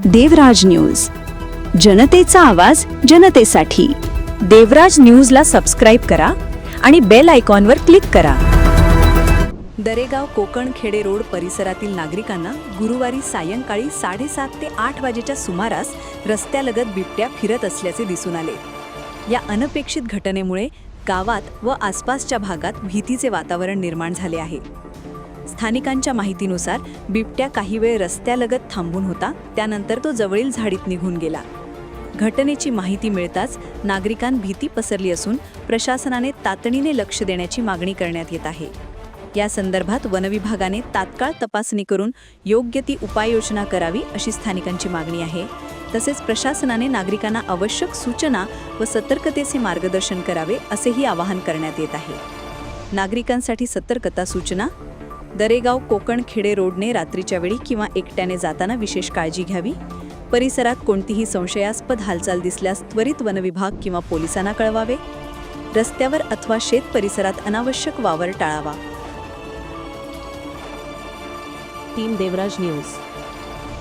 देवराज news, जनतेचा आवाज जनतेसाठी। देवराज न्यूजला सबस्क्राईब करा आणि बेल आयकॉनवर क्लिक करा। दरेगाव कोकण खेडे रोड परिसरातील नागरिकांना गुरुवारी सायंकाळी 7:30 ते 8 वाजेच्या सुमारास रस्त्यालगत बिबट्या फिरत असल्याचे दिसून आले। या अनपेक्षित घटनेमुळे गावात व आसपासच्या भागात भीतीचे वातावरण निर्माण झाले आहे। स्थानिकांच्या माहितीनुसार बिबट्या काही वेळ रस्त्यालगत थांबून होता, त्यानंतर तो जवळील झाडीत निघून गेला। घटनेची माहिती मिळताच नागरिकांत भीती पसरली असून प्रशासनाने तातडीने लक्ष देण्याची मागणी करण्यात येत आहे। या संदर्भात वनविभागाने तात्काळ तपासणी करून योग्य ती उपाययोजना करावी अशी स्थानिकांची मागणी आहे। तसेच प्रशासनाने नागरिकांना आवश्यक सूचना व सतर्कतेचे मार्गदर्शन करावे असेही आवाहन करण्यात येत आहे। नागरिकांसाठी सतर्कता सूचना: दरेगाव कोकण खेडे रोडने रात्रीच्या वेळी किंवा एकट्याने जाताना विशेष काळजी घ्यावी। परिसरात कोणतीही संशयास्पद हालचाल दिसल्यास त्वरित वनविभाग किंवा पोलिसांना कळवावे। रस्त्यावर अथवा शेत परिसरात अनावश्यक वावर टाळावा। टीम देवराज न्यूज।